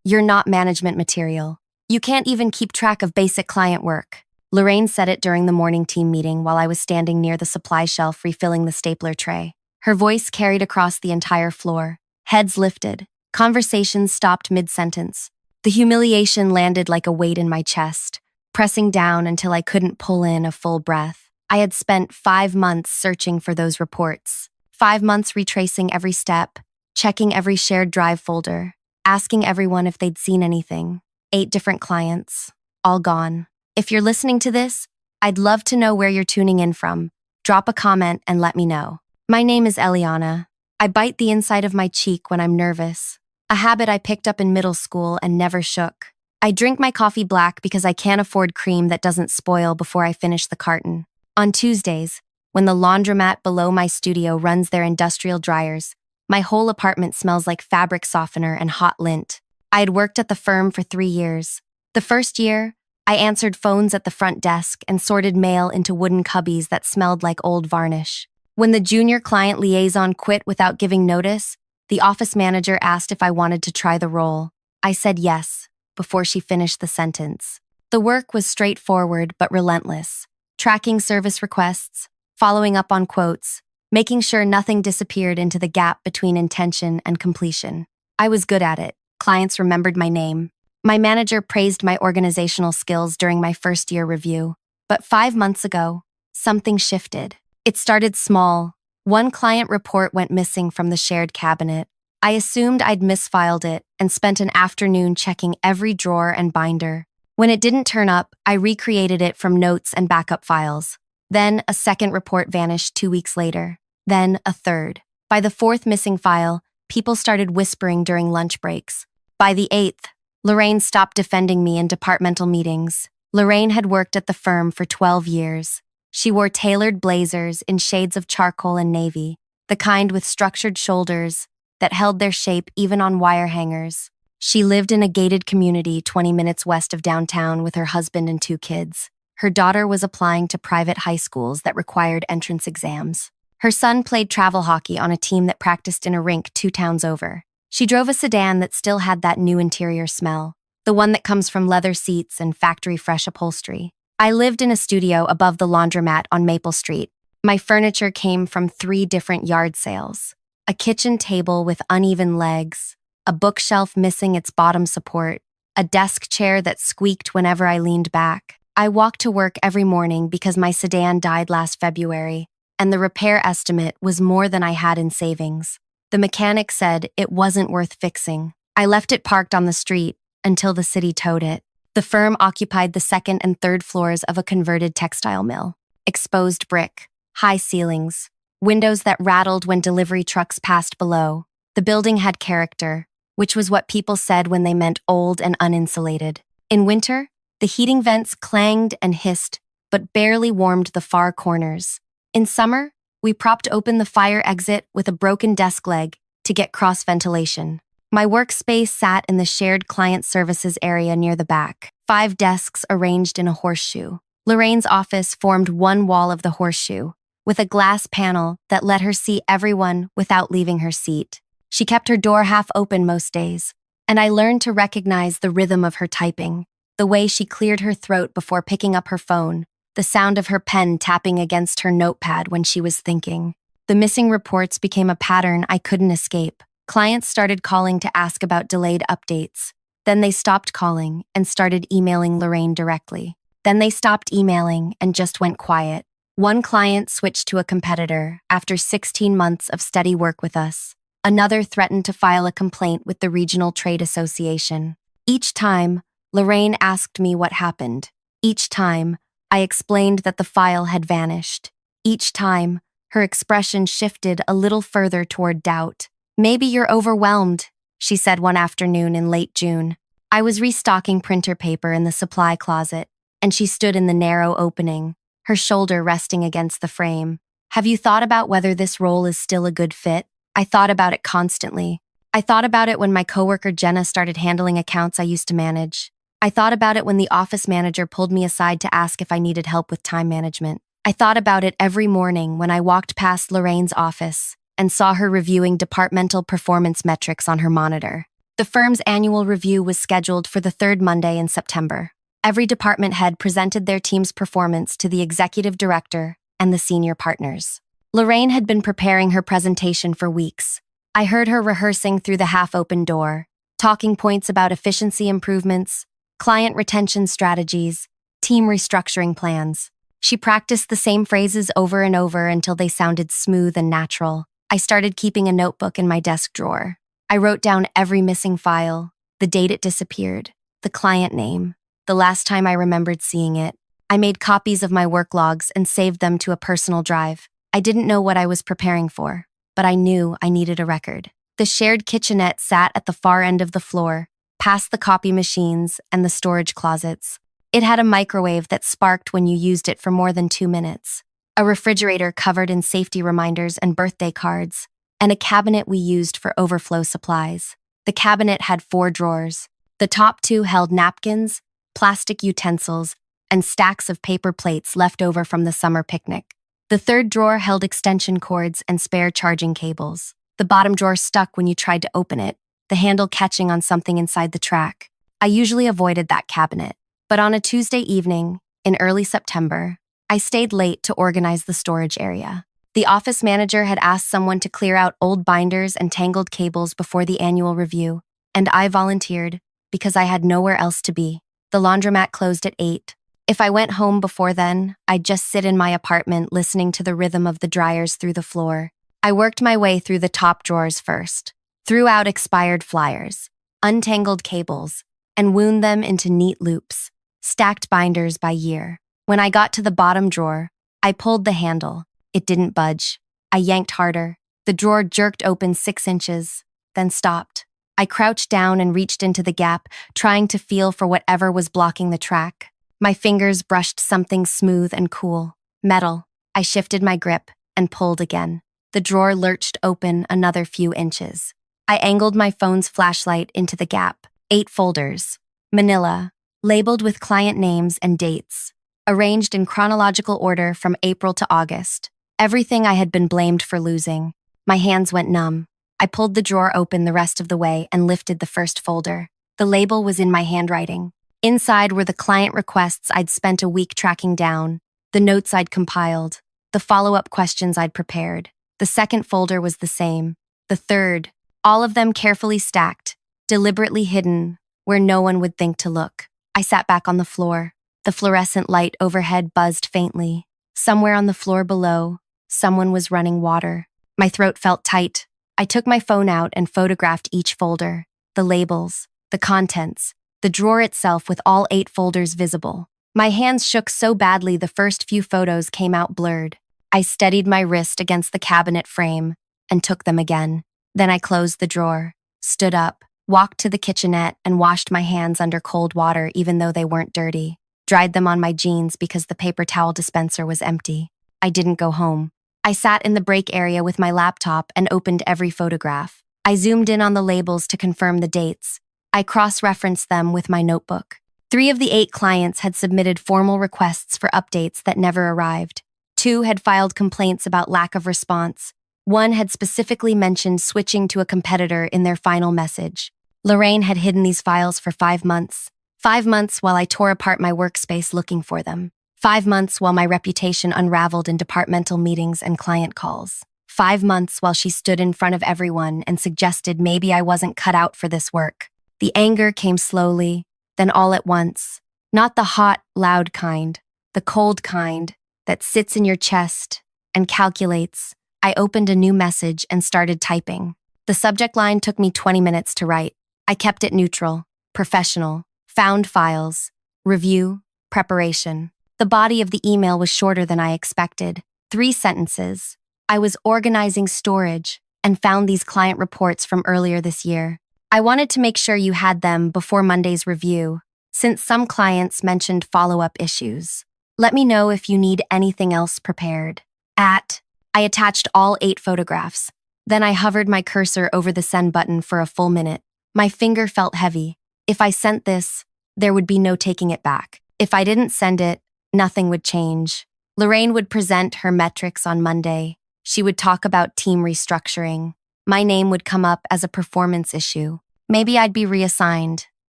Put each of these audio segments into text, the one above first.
"You're not management material. You can't even keep track of basic client work." Lorraine said it during the morning team meeting while I was standing near the supply shelf refilling the stapler tray. Her voice carried across the entire floor. Heads lifted. Conversations stopped mid-sentence. The humiliation landed like a weight in my chest, pressing down until I couldn't pull in a full breath. I had spent 5 months searching for those reports. 5 months retracing every step, checking every shared drive folder, asking everyone if they'd seen anything. 8 different clients, all gone. If you're listening to this, I'd love to know where you're tuning in from. Drop a comment and let me know. My name is Eliana. I bite the inside of my cheek when I'm nervous, a habit I picked up in middle school and never shook. I drink my coffee black because I can't afford cream that doesn't spoil before I finish the carton. On Tuesdays, when the laundromat below my studio runs their industrial dryers, my whole apartment smells like fabric softener and hot lint. I had worked at the firm for 3 years. The first year, I answered phones at the front desk and sorted mail into wooden cubbies that smelled like old varnish. When the junior client liaison quit without giving notice, the office manager asked if I wanted to try the role. I said yes, before she finished the sentence. The work was straightforward but relentless. Tracking service requests, following up on quotes, making sure nothing disappeared into the gap between intention and completion. I was good at it. Clients remembered my name. My manager praised my organizational skills during my first year review. But 5 months ago, something shifted. It started small. One client report went missing from the shared cabinet. I assumed I'd misfiled it and spent an afternoon checking every drawer and binder. When it didn't turn up, I recreated it from notes and backup files. Then a second report vanished 2 weeks later. Then a third. By the 4th missing file, people started whispering during lunch breaks. By the 8th, Lorraine stopped defending me in departmental meetings. Lorraine had worked at the firm for 12 years. She wore tailored blazers in shades of charcoal and navy, the kind with structured shoulders that held their shape even on wire hangers. She lived in a gated community 20 minutes west of downtown with her husband and 2 kids. Her daughter was applying to private high schools that required entrance exams. Her son played travel hockey on a team that practiced in a rink 2 towns over. She drove a sedan that still had that new interior smell, the one that comes from leather seats and factory-fresh upholstery. I lived in a studio above the laundromat on Maple Street. My furniture came from 3 different yard sales. A kitchen table with uneven legs, a bookshelf missing its bottom support, a desk chair that squeaked whenever I leaned back. I walked to work every morning because my sedan died last February, and the repair estimate was more than I had in savings. The mechanic said it wasn't worth fixing. I left it parked on the street until the city towed it. The firm occupied the 2nd and 3rd floors of a converted textile mill. Exposed brick, high ceilings, windows that rattled when delivery trucks passed below. The building had character, which was what people said when they meant old and uninsulated. In winter, the heating vents clanged and hissed, but barely warmed the far corners. In summer, we propped open the fire exit with a broken desk leg to get cross-ventilation. My workspace sat in the shared client services area near the back, 5 desks arranged in a horseshoe. Lorraine's office formed one wall of the horseshoe, with a glass panel that let her see everyone without leaving her seat. She kept her door half open most days, and I learned to recognize the rhythm of her typing, the way she cleared her throat before picking up her phone, the sound of her pen tapping against her notepad when she was thinking. The missing reports became a pattern I couldn't escape. Clients started calling to ask about delayed updates. Then they stopped calling and started emailing Lorraine directly. Then they stopped emailing and just went quiet. One client switched to a competitor after 16 months of steady work with us. Another threatened to file a complaint with the Regional Trade Association. Each time, Lorraine asked me what happened. Each time, I explained that the file had vanished. Each time, her expression shifted a little further toward doubt. "Maybe you're overwhelmed," she said one afternoon in late June. I was restocking printer paper in the supply closet, and she stood in the narrow opening, her shoulder resting against the frame. "Have you thought about whether this role is still a good fit?" I thought about it constantly. I thought about it when my coworker Jenna started handling accounts I used to manage. I thought about it when the office manager pulled me aside to ask if I needed help with time management. I thought about it every morning when I walked past Lorraine's office and saw her reviewing departmental performance metrics on her monitor. The firm's annual review was scheduled for the third Monday in September. Every department head presented their team's performance to the executive director and the senior partners. Lorraine had been preparing her presentation for weeks. I heard her rehearsing through the half-open door, talking points about efficiency improvements, client retention strategies, team restructuring plans. She practiced the same phrases over and over until they sounded smooth and natural. I started keeping a notebook in my desk drawer. I wrote down every missing file, the date it disappeared, the client name, the last time I remembered seeing it. I made copies of my work logs and saved them to a personal drive. I didn't know what I was preparing for, but I knew I needed a record. The shared kitchenette sat at the far end of the floor, past the copy machines and the storage closets. It had a microwave that sparked when you used it for more than 2 minutes, a refrigerator covered in safety reminders and birthday cards, and a cabinet we used for overflow supplies. The cabinet had 4 drawers. The top 2 held napkins, plastic utensils, and stacks of paper plates left over from the summer picnic. The third drawer held extension cords and spare charging cables. The bottom drawer stuck when you tried to open it, the handle catching on something inside the track. I usually avoided that cabinet, but on a Tuesday evening, in early September, I stayed late to organize the storage area. The office manager had asked someone to clear out old binders and tangled cables before the annual review, and I volunteered because I had nowhere else to be. The laundromat closed at 8. If I went home before then, I'd just sit in my apartment listening to the rhythm of the dryers through the floor. I worked my way through the top drawers first, threw out expired flyers, untangled cables, and wound them into neat loops, stacked binders by year. When I got to the bottom drawer, I pulled the handle. It didn't budge. I yanked harder. The drawer jerked open 6 inches, then stopped. I crouched down and reached into the gap, trying to feel for whatever was blocking the track. My fingers brushed something smooth and cool. Metal. I shifted my grip and pulled again. The drawer lurched open another few inches. I angled my phone's flashlight into the gap. 8 folders. Manila. Labeled with client names and dates. Arranged in chronological order from April to August. Everything I had been blamed for losing. My hands went numb. I pulled the drawer open the rest of the way and lifted the first folder. The label was in my handwriting. Inside were the client requests I'd spent a week tracking down, the notes I'd compiled, the follow-up questions I'd prepared. The second folder was the same. The third, all of them carefully stacked, deliberately hidden, where no one would think to look. I sat back on the floor. The fluorescent light overhead buzzed faintly. Somewhere on the floor below, someone was running water. My throat felt tight. I took my phone out and photographed each folder, the labels, the contents, the drawer itself with all 8 folders visible. My hands shook so badly the first few photos came out blurred. I steadied my wrist against the cabinet frame and took them again. Then I closed the drawer, stood up, walked to the kitchenette and washed my hands under cold water even though they weren't dirty. Dried them on my jeans because the paper towel dispenser was empty. I didn't go home. I sat in the break area with my laptop and opened every photograph. I zoomed in on the labels to confirm the dates. I cross-referenced them with my notebook. 3 of the 8 clients had submitted formal requests for updates that never arrived. 2 had filed complaints about lack of response. 1 had specifically mentioned switching to a competitor in their final message. Lorraine had hidden these files for 5 months. 5 months while I tore apart my workspace looking for them. 5 months while my reputation unraveled in departmental meetings and client calls. 5 months while she stood in front of everyone and suggested maybe I wasn't cut out for this work. The anger came slowly, then all at once. Not the hot, loud kind, the cold kind that sits in your chest and calculates. I opened a new message and started typing. The subject line took me 20 minutes to write. I kept it neutral, professional, found files, review, preparation. The body of the email was shorter than I expected. 3 sentences. I was organizing storage and found these client reports from earlier this year. I wanted to make sure you had them before Monday's review, since some clients mentioned follow-up issues. Let me know if you need anything else prepared. I attached all 8 photographs. Then I hovered my cursor over the send button for a full minute. My finger felt heavy. If I sent this, there would be no taking it back. If I didn't send it, nothing would change. Lorraine would present her metrics on Monday. She would talk about team restructuring. My name would come up as a performance issue. Maybe I'd be reassigned.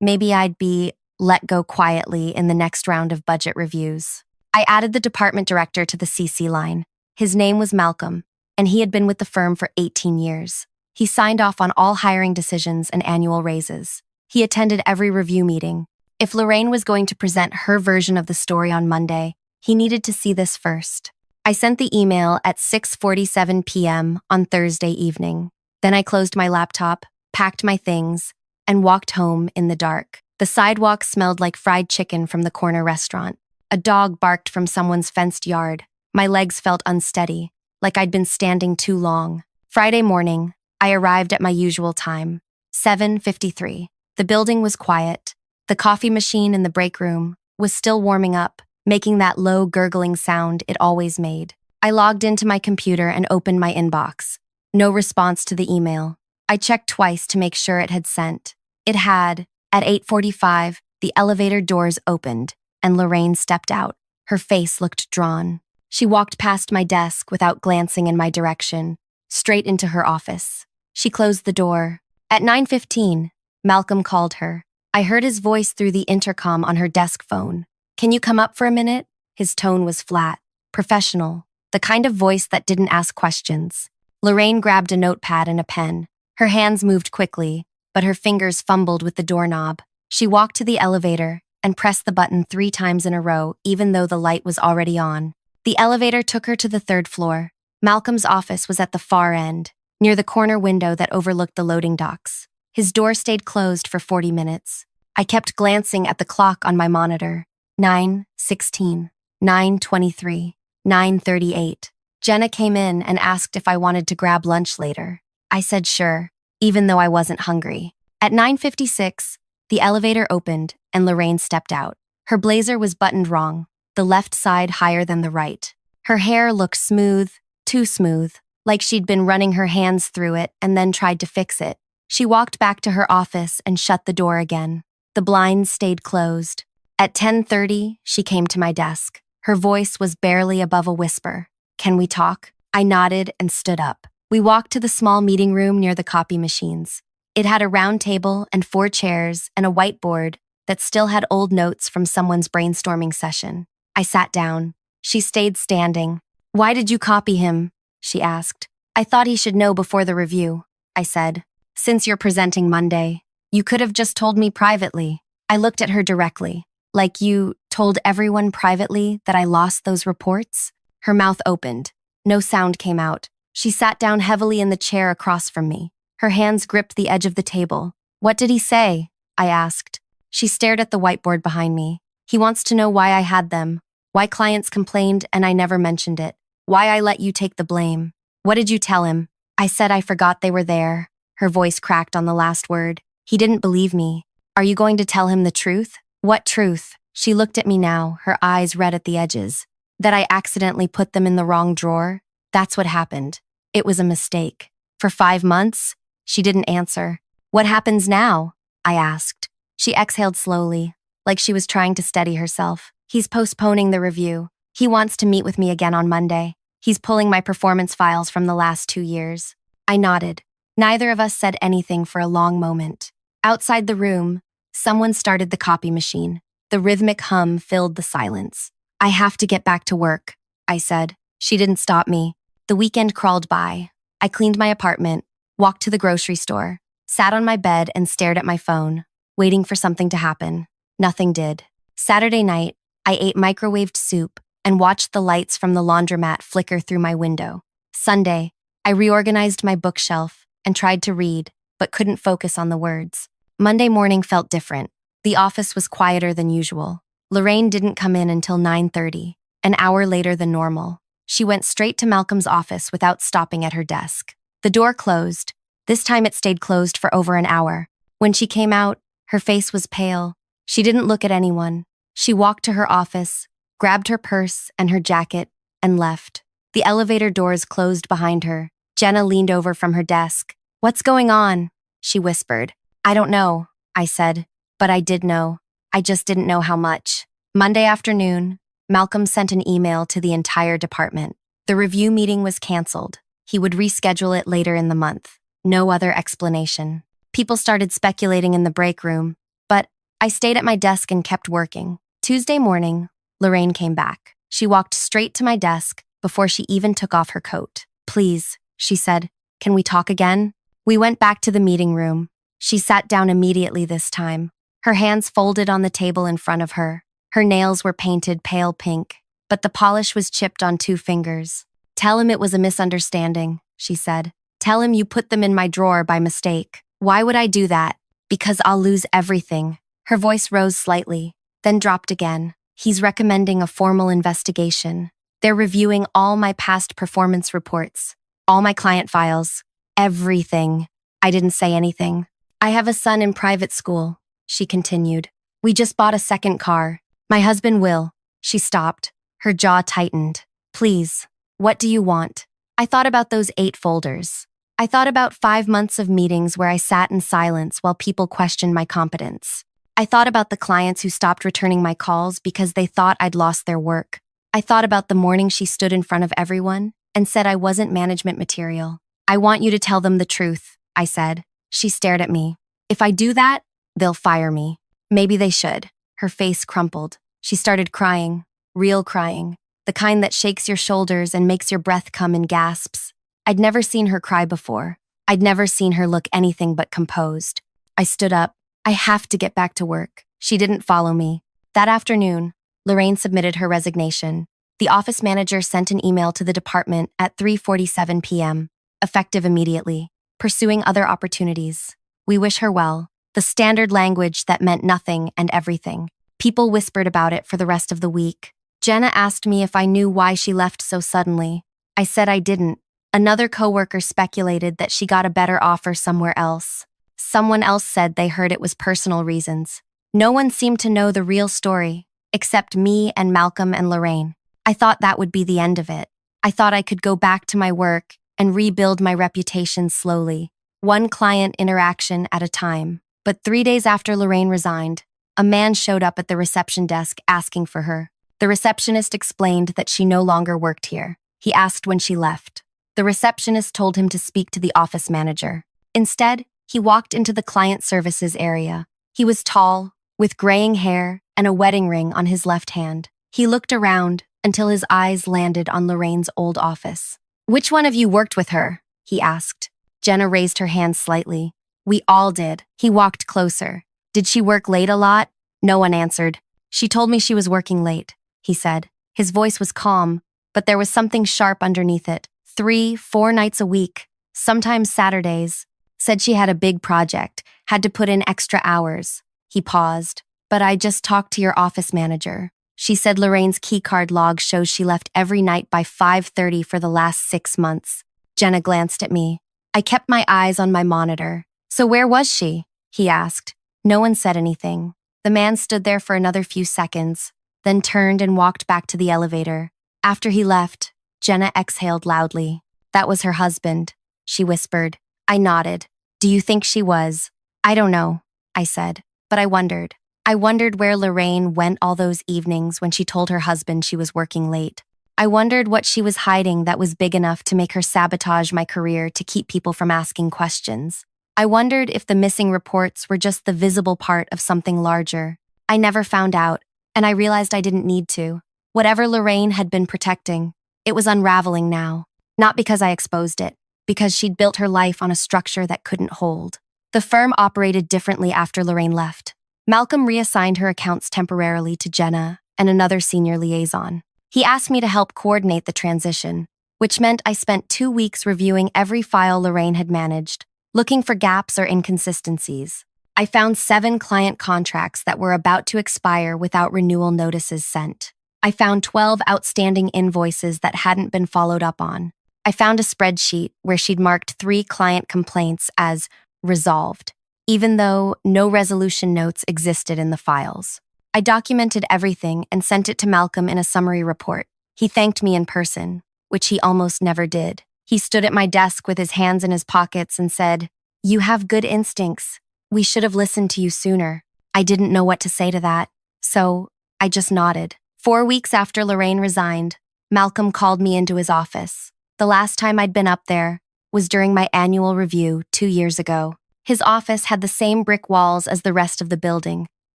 Maybe I'd be let go quietly in the next round of budget reviews. I added the department director to the CC line. His name was Malcolm, and he had been with the firm for 18 years. He signed off on all hiring decisions and annual raises. He attended every review meeting. If Lorraine was going to present her version of the story on Monday, he needed to see this first. I sent the email at 6:47 p.m. on Thursday evening. Then I closed my laptop, packed my things, and walked home in the dark. The sidewalk smelled like fried chicken from the corner restaurant. A dog barked from someone's fenced yard. My legs felt unsteady, like I'd been standing too long. Friday morning, I arrived at my usual time, 7:53. The building was quiet. The coffee machine in the break room was still warming up, making that low gurgling sound it always made. I logged into my computer and opened my inbox. No response to the email. I checked twice to make sure it had sent. It had. At 8:45, the elevator doors opened, and Lorraine stepped out. Her face looked drawn. She walked past my desk without glancing in my direction, straight into her office. She closed the door. At 9:15, Malcolm called her. I heard his voice through the intercom on her desk phone. "Can you come up for a minute?" His tone was flat, professional, the kind of voice that didn't ask questions. Lorraine grabbed a notepad and a pen. Her hands moved quickly, but her fingers fumbled with the doorknob. She walked to the elevator and pressed the button 3 times in a row, even though the light was already on. The elevator took her to the 3rd floor. Malcolm's office was at the far end, near the corner window that overlooked the loading docks. His door stayed closed for 40 minutes. I kept glancing at the clock on my monitor. 9:16, 9:23, 9:38. Jenna came in and asked if I wanted to grab lunch later. I said sure, even though I wasn't hungry. At 9:56, the elevator opened and Lorraine stepped out. Her blazer was buttoned wrong, the left side higher than the right. Her hair looked smooth, too smooth, like she'd been running her hands through it and then tried to fix it. She walked back to her office and shut the door again. The blinds stayed closed. At 10:30, she came to my desk. Her voice was barely above a whisper. "Can we talk?" I nodded and stood up. We walked to the small meeting room near the copy machines. It had a round table and 4 chairs and a whiteboard that still had old notes from someone's brainstorming session. I sat down. She stayed standing. "Why did you copy him?" she asked. "I thought he should know before the review," I said. "Since you're presenting Monday, you could have just told me privately." I looked at her directly. "Like you told everyone privately that I lost those reports?" Her mouth opened. No sound came out. She sat down heavily in the chair across from me. Her hands gripped the edge of the table. "What did he say?" I asked. She stared at the whiteboard behind me. "He wants to know why I had them, why clients complained and I never mentioned it, why I let you take the blame." "What did you tell him?" I said I forgot they were there. Her voice cracked on the last word. He didn't believe me. "Are you going to tell him the truth?" "What truth?" She looked at me now, her eyes red at the edges. "That I accidentally put them in the wrong drawer? That's what happened. It was a mistake. For 5 months?" She didn't answer. "What happens now?" I asked. She exhaled slowly, like she was trying to steady herself. "He's postponing the review. He wants to meet with me again on Monday. He's pulling my performance files from the last 2 years." I nodded. Neither of us said anything for a long moment. Outside the room, someone started the copy machine. The rhythmic hum filled the silence. "I have to get back to work," I said. She didn't stop me. The weekend crawled by. I cleaned my apartment, walked to the grocery store, sat on my bed and stared at my phone, waiting for something to happen. Nothing did. Saturday night, I ate microwaved soup and watched the lights from the laundromat flicker through my window. Sunday, I reorganized my bookshelf and tried to read, but couldn't focus on the words. Monday morning felt different. The office was quieter than usual. Lorraine didn't come in until 9:30, an hour later than normal. She went straight to Malcolm's office without stopping at her desk. The door closed. This time it stayed closed for over an hour. When she came out, her face was pale. She didn't look at anyone. She walked to her office, grabbed her purse and her jacket, and left. The elevator doors closed behind her. Jenna leaned over from her desk. "What's going on?" she whispered. "I don't know," I said, but I did know. I just didn't know how much. Monday afternoon, Malcolm sent an email to the entire department. The review meeting was canceled. He would reschedule it later in the month. No other explanation. People started speculating in the break room, but I stayed at my desk and kept working. Tuesday morning, Lorraine came back. She walked straight to my desk before she even took off her coat. "Please," she said, "can we talk again?" We went back to the meeting room. She sat down immediately this time, her hands folded on the table in front of her. Her nails were painted pale pink, but the polish was chipped on 2 fingers. "Tell him it was a misunderstanding," she said. "Tell him you put them in my drawer by mistake." "Why would I do that?" "Because I'll lose everything." Her voice rose slightly, then dropped again. "He's recommending a formal investigation. They're reviewing all my past performance reports, all my client files, everything." I didn't say anything. "I have a son in private school," she continued. "We just bought a second car. My husband will." She stopped. Her jaw tightened. "Please, what do you want?" I thought about those 8 folders. I thought about 5 months of meetings where I sat in silence while people questioned my competence. I thought about the clients who stopped returning my calls because they thought I'd lost their work. I thought about the morning she stood in front of everyone and said I wasn't management material. "I want you to tell them the truth," I said. She stared at me. "If I do that, they'll fire me." "Maybe they should." Her face crumpled. She started crying, real crying, the kind that shakes your shoulders and makes your breath come in gasps. I'd never seen her cry before. I'd never seen her look anything but composed. I stood up. "I have to get back to work." She didn't follow me. That afternoon, Lorraine submitted her resignation. The office manager sent an email to the department at 3:47 p.m., effective immediately, pursuing other opportunities. "We wish her well." The standard language that meant nothing and everything. People whispered about it for the rest of the week. Jenna asked me if I knew why she left so suddenly. I said I didn't. Another coworker speculated that she got a better offer somewhere else. Someone else said they heard it was personal reasons. No one seemed to know the real story, except me and Malcolm and Lorraine. I thought that would be the end of it. I thought I could go back to my work and rebuild my reputation slowly, one client interaction at a time. But 3 days after Lorraine resigned, a man showed up at the reception desk asking for her. The receptionist explained that she no longer worked here. He asked when she left. The receptionist told him to speak to the office manager. Instead, he walked into the client services area. He was tall, with graying hair and a wedding ring on his left hand. He looked around until his eyes landed on Lorraine's old office. "Which one of you worked with her?" he asked. Jenna raised her hand slightly. "We all did." He walked closer. "Did she work late a lot?" No one answered. "She told me she was working late," he said. His voice was calm, but there was something sharp underneath it. 3-4 nights a week, sometimes Saturdays. Said she had a big project, had to put in extra hours. He paused. "But I just talked to your office manager. She said Lorraine's keycard log shows she left every night by 5:30 for the last 6 months. Jenna glanced at me. I kept my eyes on my monitor. "So where was she?" he asked. No one said anything. The man stood there for another few seconds, then turned and walked back to the elevator. After he left, Jenna exhaled loudly. "That was her husband," she whispered. I nodded. "Do you think she was?" "I don't know," I said, but I wondered. I wondered where Lorraine went all those evenings when she told her husband she was working late. I wondered what she was hiding that was big enough to make her sabotage my career to keep people from asking questions. I wondered if the missing reports were just the visible part of something larger. I never found out, and I realized I didn't need to. Whatever Lorraine had been protecting, it was unraveling now. Not because I exposed it, because she'd built her life on a structure that couldn't hold. The firm operated differently after Lorraine left. Malcolm reassigned her accounts temporarily to Jenna and another senior liaison. He asked me to help coordinate the transition, which meant I spent 2 weeks reviewing every file Lorraine had managed, looking for gaps or inconsistencies. I found 7 client contracts that were about to expire without renewal notices sent. I found 12 outstanding invoices that hadn't been followed up on. I found a spreadsheet where she'd marked 3 client complaints as resolved, even though no resolution notes existed in the files. I documented everything and sent it to Malcolm in a summary report. He thanked me in person, which he almost never did. He stood at my desk with his hands in his pockets and said, "You have good instincts. We should have listened to you sooner." I didn't know what to say to that, so I just nodded. 4 weeks after Lorraine resigned, Malcolm called me into his office. The last time I'd been up there was during my annual review 2 years ago. His office had the same brick walls as the rest of the building,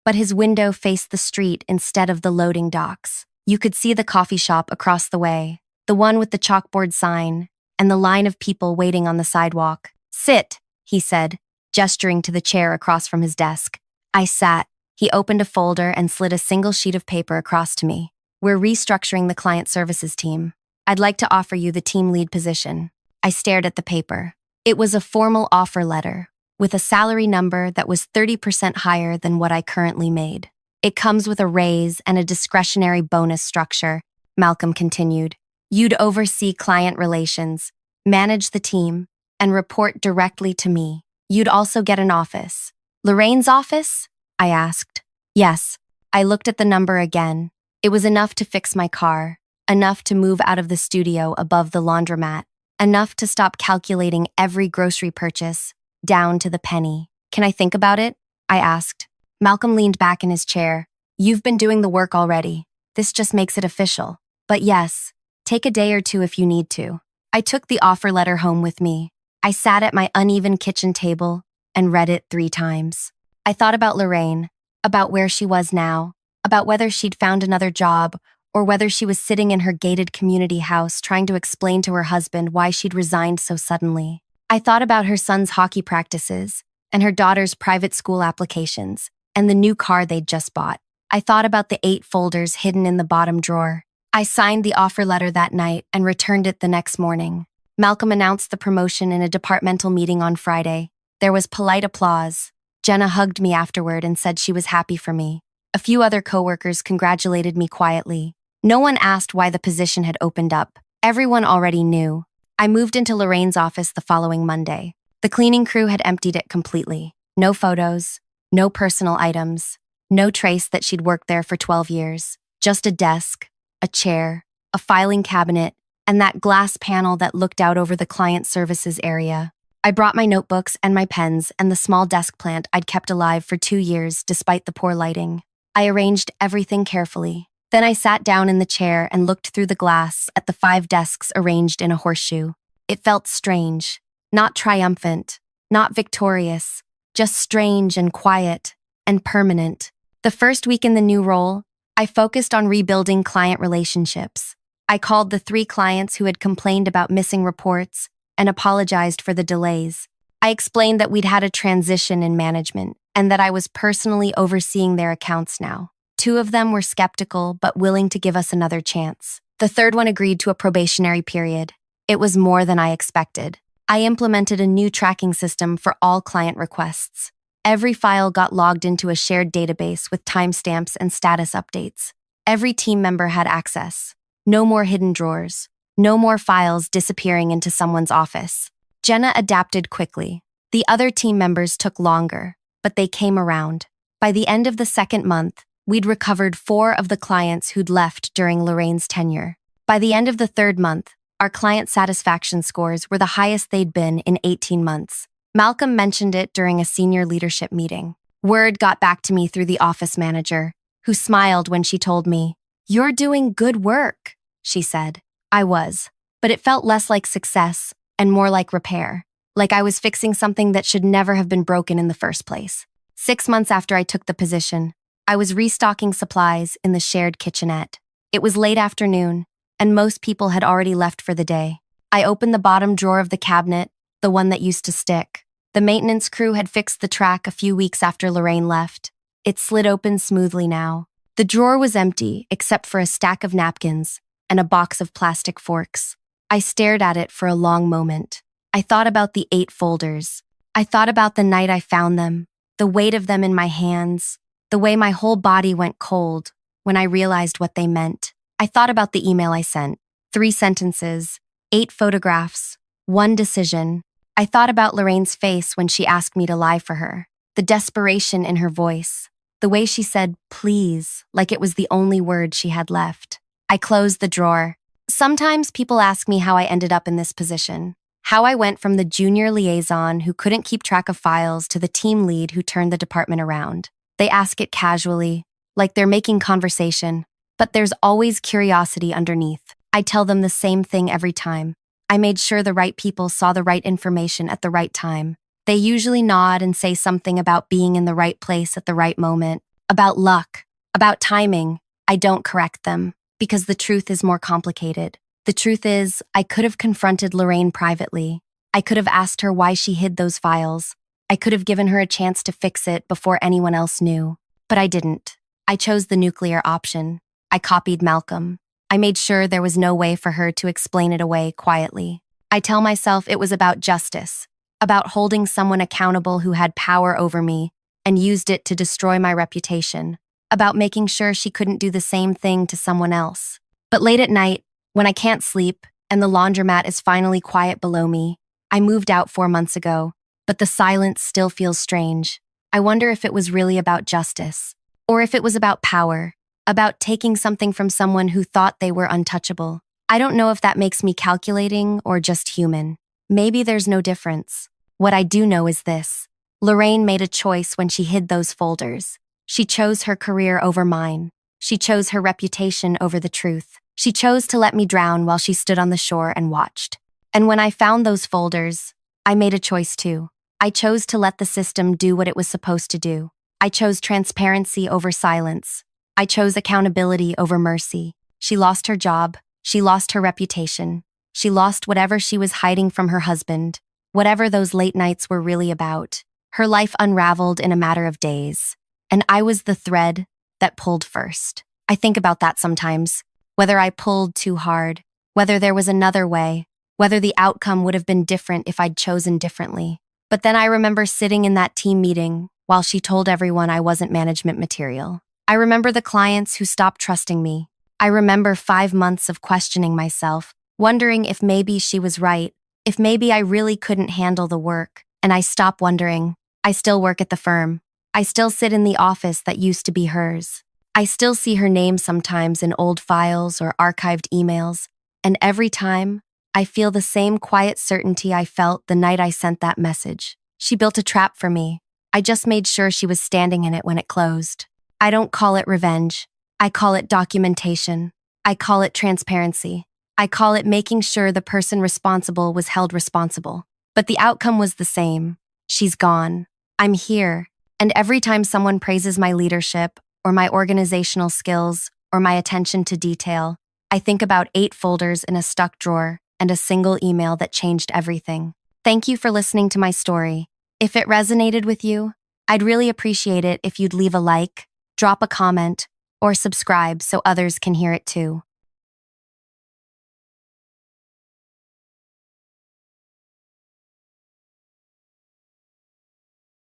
but his window faced the street instead of the loading docks. You could see the coffee shop across the way, the one with the chalkboard sign, and the line of people waiting on the sidewalk. "Sit," he said, gesturing to the chair across from his desk. I sat. He opened a folder and slid a single sheet of paper across to me. "We're restructuring the client services team. I'd like to offer you the team lead position." I stared at the paper. It was a formal offer letter, with a salary number that was 30% higher than what I currently made. "It comes with a raise and a discretionary bonus structure," Malcolm continued. "You'd oversee client relations, manage the team, and report directly to me. You'd also get an office." "Lorraine's office?" I asked. "Yes." I looked at the number again. It was enough to fix my car, enough to move out of the studio above the laundromat, enough to stop calculating every grocery purchase, down to the penny. "Can I think about it?" I asked. Malcolm leaned back in his chair. "You've been doing the work already. This just makes it official. But yes, take a day or two if you need to." I took the offer letter home with me. I sat at my uneven kitchen table and read it 3 times. I thought about Lorraine, about where she was now, about whether she'd found another job, or whether she was sitting in her gated community house trying to explain to her husband why she'd resigned so suddenly. I thought about her son's hockey practices, and her daughter's private school applications, and the new car they'd just bought. I thought about the 8 folders hidden in the bottom drawer. I signed the offer letter that night and returned it the next morning. Malcolm announced the promotion in a departmental meeting on Friday. There was polite applause. Jenna hugged me afterward and said she was happy for me. A few other coworkers congratulated me quietly. No one asked why the position had opened up. Everyone already knew. I moved into Lorraine's office the following Monday. The cleaning crew had emptied it completely. No photos, no personal items, no trace that she'd worked there for 12 years. Just a desk, a chair, a filing cabinet, and that glass panel that looked out over the client services area. I brought my notebooks and my pens and the small desk plant I'd kept alive for 2 years despite the poor lighting. I arranged everything carefully. Then I sat down in the chair and looked through the glass at the 5 desks arranged in a horseshoe. It felt strange, not triumphant, not victorious, just strange and quiet and permanent. The first week in the new role, I focused on rebuilding client relationships. I called the 3 clients who had complained about missing reports and apologized for the delays. I explained that we'd had a transition in management and that I was personally overseeing their accounts now. 2 of them were skeptical but willing to give us another chance. The third one agreed to a probationary period. It was more than I expected. I implemented a new tracking system for all client requests. Every file got logged into a shared database with timestamps and status updates. Every team member had access. No more hidden drawers. No more files disappearing into someone's office. Jenna adapted quickly. The other team members took longer, but they came around. By the end of the 2nd month, we'd recovered 4 of the clients who'd left during Lorraine's tenure. By the end of the 3rd month, our client satisfaction scores were the highest they'd been in 18 months. Malcolm mentioned it during a senior leadership meeting. Word got back to me through the office manager, who smiled when she told me, "You're doing good work," she said. I was, but it felt less like success and more like repair, like I was fixing something that should never have been broken in the first place. 6 months after I took the position, I was restocking supplies in the shared kitchenette. It was late afternoon, and most people had already left for the day. I opened the bottom drawer of the cabinet, the one that used to stick. The maintenance crew had fixed the track a few weeks after Lorraine left. It slid open smoothly now. The drawer was empty, except for a stack of napkins and a box of plastic forks. I stared at it for a long moment. I thought about the 8 folders. I thought about the night I found them, the weight of them in my hands, the way my whole body went cold when I realized what they meant. I thought about the email I sent. 3 sentences, 8 photographs, 1 decision. I thought about Lorraine's face when she asked me to lie for her, the desperation in her voice, the way she said, "please," like it was the only word she had left. I closed the drawer. Sometimes people ask me how I ended up in this position, how I went from the junior liaison who couldn't keep track of files to the team lead who turned the department around. They ask it casually, like they're making conversation, but there's always curiosity underneath. I tell them the same thing every time. I made sure the right people saw the right information at the right time. They usually nod and say something about being in the right place at the right moment, about luck, about timing. I don't correct them, because the truth is more complicated. The truth is, I could have confronted Lorraine privately. I could have asked her why she hid those files. I could have given her a chance to fix it before anyone else knew. But I didn't. I chose the nuclear option. I copied Malcolm. I made sure there was no way for her to explain it away quietly. I tell myself it was about justice, about holding someone accountable who had power over me and used it to destroy my reputation, about making sure she couldn't do the same thing to someone else. But late at night, when I can't sleep and the laundromat is finally quiet below me, I moved out 4 months ago, but the silence still feels strange. I wonder if it was really about justice, or if it was about power, about taking something from someone who thought they were untouchable. I don't know if that makes me calculating or just human. Maybe there's no difference. What I do know is this. Lorraine made a choice when she hid those folders. She chose her career over mine. She chose her reputation over the truth. She chose to let me drown while she stood on the shore and watched. And when I found those folders, I made a choice too. I chose to let the system do what it was supposed to do. I chose transparency over silence. I chose accountability over mercy. She lost her job. She lost her reputation. She lost whatever she was hiding from her husband, whatever those late nights were really about. Her life unraveled in a matter of days. And I was the thread that pulled first. I think about that sometimes, whether I pulled too hard, whether there was another way, whether the outcome would have been different if I'd chosen differently. But then I remember sitting in that team meeting while she told everyone I wasn't management material. I remember the clients who stopped trusting me. I remember 5 months of questioning myself, wondering if maybe she was right, if maybe I really couldn't handle the work. And I stopped wondering. I still work at the firm. I still sit in the office that used to be hers. I still see her name sometimes in old files or archived emails, and every time, I feel the same quiet certainty I felt the night I sent that message. She built a trap for me. I just made sure she was standing in it when it closed. I don't call it revenge. I call it documentation. I call it transparency. I call it making sure the person responsible was held responsible. But the outcome was the same. She's gone. I'm here. And every time someone praises my leadership, or my organizational skills, or my attention to detail, I think about 8 folders in a stuck drawer and a single email that changed everything. Thank you for listening to my story. If it resonated with you, I'd really appreciate it if you'd leave a like, drop a comment, or subscribe so others can hear it too.